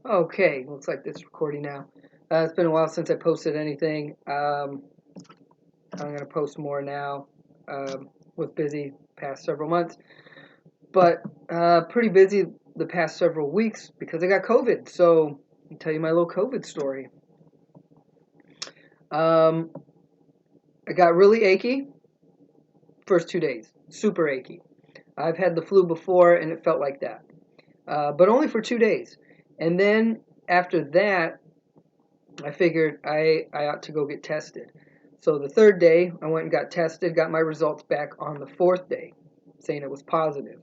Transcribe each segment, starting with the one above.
Okay, looks like this is recording now. It's been a while since I posted anything. I'm going to post more now. Was busy past several months, but pretty busy the past several weeks because I got COVID. So I'll tell you my little COVID story. Um, I got really achy first 2 days, super achy. I've had the flu before and it felt like that, but only for 2 days. And then after that, I figured I ought to go get tested. So the third day, I went and got tested, got my results back on the fourth day, saying it was positive.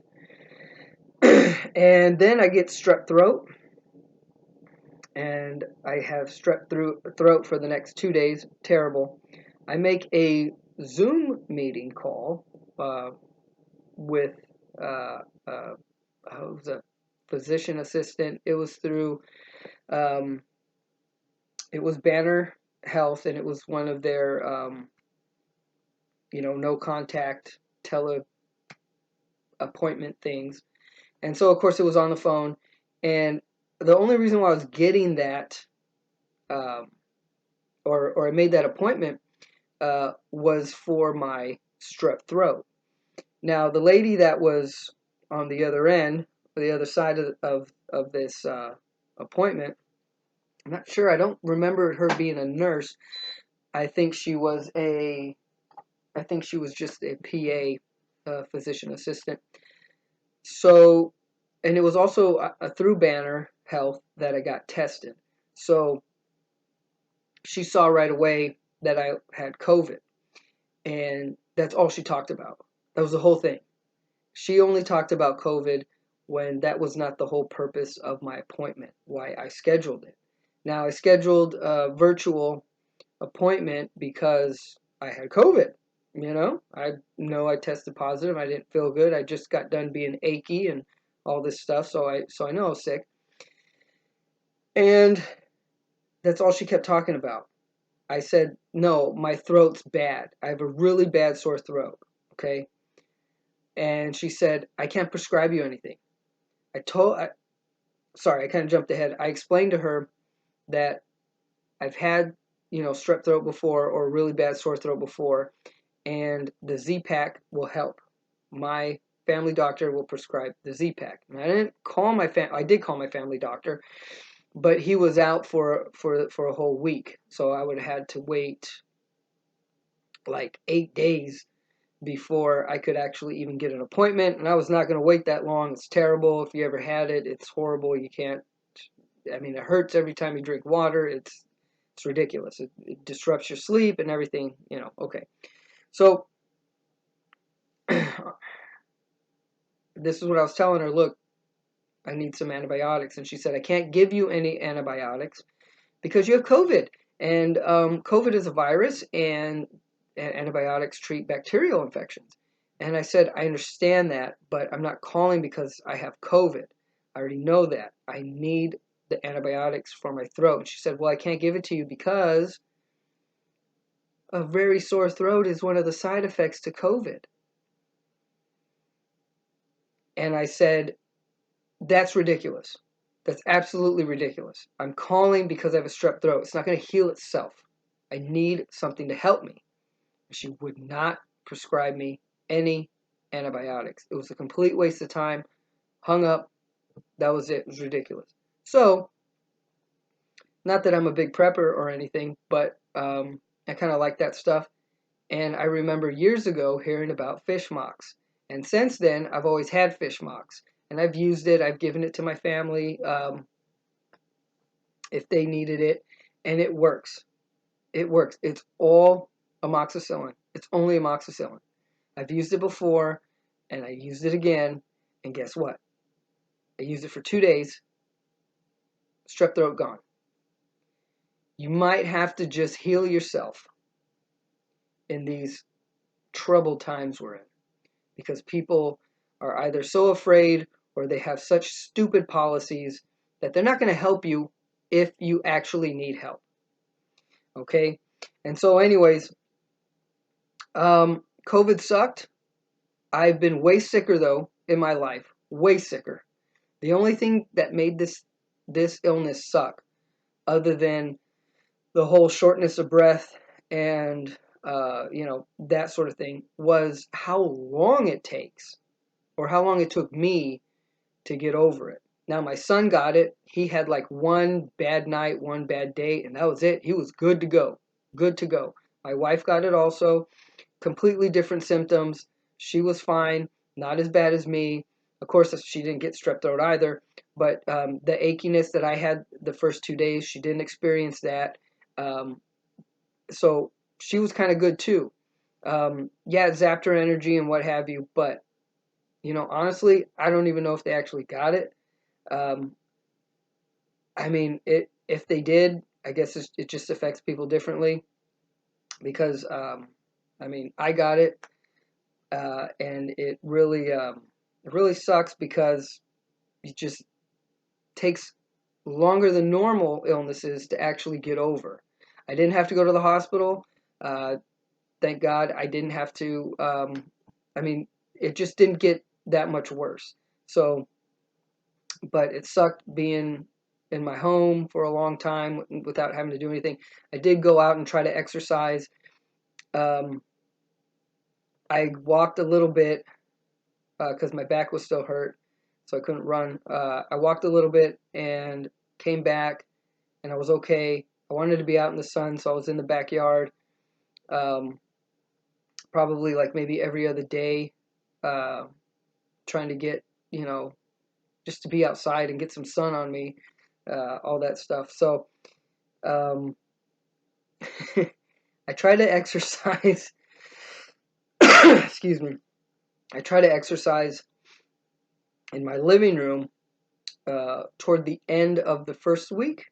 And then I get strep throat, and I have throat for the next 2 days. Terrible. I make a Zoom meeting call with uh, uh, I was a physician assistant. Um, it was Banner Health, and it was one of their no contact tele appointment things. And so, of course, it was on the phone. And the only reason why I was getting that, um, or I made that appointment, was for my strep throat. Now, the lady that was on the other end, the other side of this appointment, I'm not sure. I don't remember her being a nurse. I think she was a, I think she was just a PA, physician assistant. So, and it was also through Banner Health that I got tested. So she saw right away that I had COVID, and that's all she talked about. That was the whole thing. She only talked about COVID when that was not the whole purpose of my appointment, why I scheduled it. Now, I scheduled a virtual appointment because I had COVID. I know I tested positive. I didn't feel good. I just got done being achy and all this stuff, so I know I was sick. And that's all she kept talking about. I said, "No, my throat's bad. I have a really bad sore throat." Okay? And she said, "I can't prescribe you anything." Sorry, I kind of jumped ahead. I explained to her that I've had, strep throat before or really bad sore throat before, and the Z-Pack will help. My family doctor will prescribe the Z-Pack. And I did call my family doctor, but he was out for a whole week, so I would have had to wait like 8 days before I could actually even get an appointment, and I was not going to wait that long. It's terrible. If you ever had it, it's horrible. You can't. I mean, it hurts every time you drink water. It's ridiculous. It disrupts your sleep and everything. Okay. So this is what I was telling her. Look, I need some antibiotics, and she said I can't give you any antibiotics because you have COVID, and COVID is a virus, and antibiotics treat bacterial infections. And I said, I understand that, but I'm not calling because I have COVID. I already know that. I need the antibiotics for my throat. And she said, well, I can't give it to you because a very sore throat is one of the side effects to COVID. And I said, that's ridiculous. That's absolutely ridiculous. I'm calling because I have a strep throat. It's not going to heal itself. I need something to help me. She would not prescribe me any antibiotics. It was a complete waste of time. Hung up. That was it. It was ridiculous. So, not that I'm a big prepper or anything, but I kind of like that stuff. And I remember years ago hearing about fish mocks. And since then, I've always had fish mocks. And I've used it. I've given it to my family if they needed it. And it works. It works. It's all amoxicillin. It's only amoxicillin. I've used it before, and I used it again, and guess what? I used it for 2 days, strep throat gone. You might have to just heal yourself in these troubled times we're in because people are either so afraid or they have such stupid policies that they're not going to help you if you actually need help. Okay? And so, anyways, COVID sucked. I've been way sicker, though, in my life. Way sicker. The only thing that made this illness suck, other than the whole shortness of breath and that sort of thing, was how long it takes, or how long it took me to get over it. Now my son got it. He had like one bad night, one bad day, and that was it. He was good to go. Good to go. My wife got it also. Completely different symptoms. She was fine, not as bad as me. Of course, she didn't get strep throat either, but the achiness that I had the first 2 days, she didn't experience that. Um, so she was kind of good too. Yeah, it zapped her energy and what have you, but honestly, I don't even know if they actually got it. Um, I mean, if they did, I guess it just affects people differently because, I mean, I got it, and it really sucks because it just takes longer than normal illnesses to actually get over. I didn't have to go to the hospital. Uh, thank God I didn't have to. I mean, it just didn't get that much worse. So, but it sucked being in my home for a long time without having to do anything. I did go out and try to exercise. Um, I walked a little bit because my back was still hurt, so I couldn't run. I walked a little bit and came back, and I was okay. I wanted to be out in the sun, so I was in the backyard, um, probably like maybe every other day, uh, trying to get, you know, just to be outside and get some sun on me, all that stuff. So um, I try to exercise. Excuse me. I try to exercise in my living room toward the end of the first week,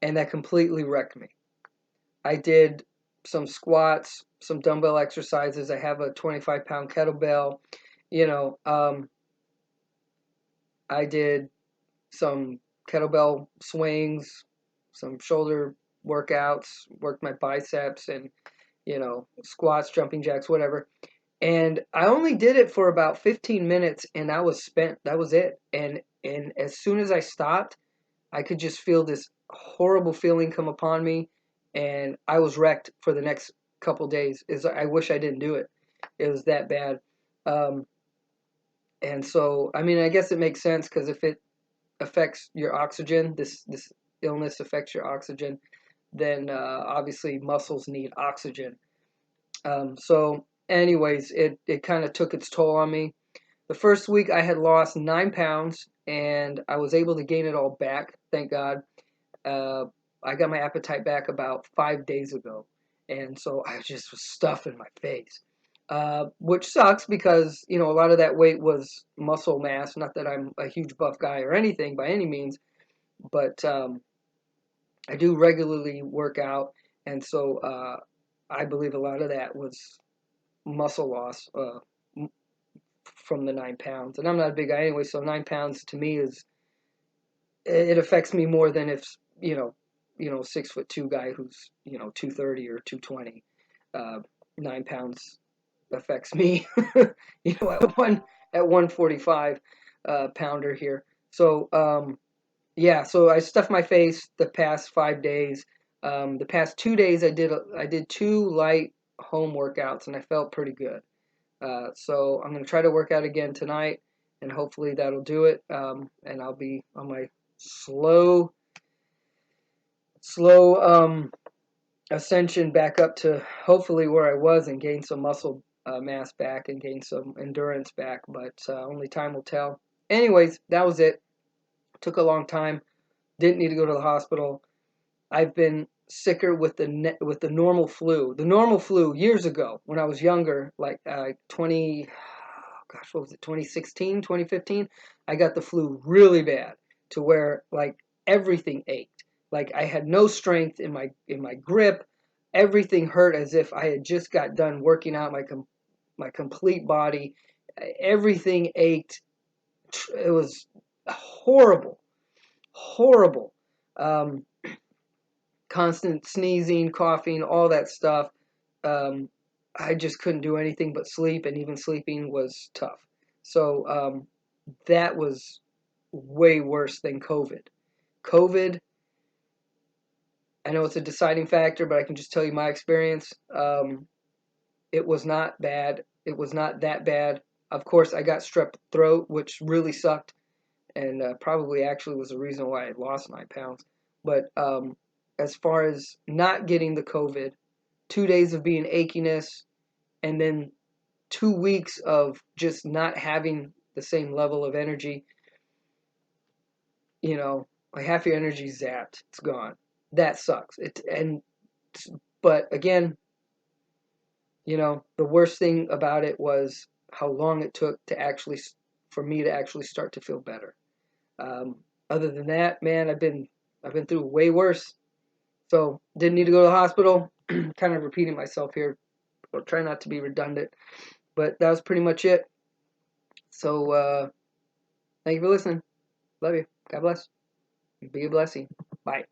and that completely wrecked me. I did some squats, some dumbbell exercises. I have a 25-pound kettlebell. You know, I did some kettlebell swings, some shoulder workouts, worked my biceps, and squats, jumping jacks, whatever. And I only did it for about 15 minutes, and I was spent. That was it. And as soon as I stopped, I could just feel this horrible feeling come upon me, and I was wrecked for the next couple days. I wish I didn't do it. It was that bad. Um, and so, I mean, I guess it makes sense because if it affects your oxygen, this illness affects your oxygen, then obviously muscles need oxygen. So, anyways, it kind of took its toll on me. The first week I had lost 9 pounds, and I was able to gain it all back, thank God. Uh, I got my appetite back about 5 days ago, and so I just was stuffing my face, which sucks because a lot of that weight was muscle mass. Not that I'm a huge buff guy or anything by any means, but I do regularly work out, and so I believe a lot of that was muscle loss from the 9 pounds. And I'm not a big guy anyway, so 9 pounds to me is it affects me more than if 6'2" guy who's 230 or 220. 9 pounds affects me, at 145 pounder here. So yeah, so I stuffed my face the past 5 days. The past 2 days I did two light home workouts and I felt pretty good. So I'm going to try to work out again tonight, and hopefully that'll do it. And I'll be on my slow ascension back up to hopefully where I was and gain some muscle mass back and gain some endurance back. But only time will tell. Anyways, that was it. Took a long time. Didn't need to go to the hospital. I've been sicker with the normal flu. The normal flu years ago when I was younger, like 20, gosh, what was it, 2016, 2015? I got the flu really bad to where like everything ached. Like I had no strength in my grip. Everything hurt as if I had just got done working out my complete body. Everything ached. It was horrible, horrible. Um, Constant sneezing, coughing, all that stuff. Um, I just couldn't do anything but sleep, and even sleeping was tough. So that was way worse than COVID. COVID, I know it's a deciding factor, but I can just tell you my experience. It was not bad. It was not that bad. Of course, I got strep throat, which really sucked, and probably actually was the reason why I lost 9 pounds. But as far as not getting the COVID, 2 days of being achiness, and then 2 weeks of just not having the same level of energy, like half your energy zapped. It's gone. That sucks. But again, the worst thing about it was how long it took for me to actually start to feel better. Um, Other than that, man, I've been through way worse. So didn't need to go to the hospital. Kind of repeating myself here. I'll try not to be redundant, but that was pretty much it. So thank you for listening. Love you. God bless. Be a blessing. Bye.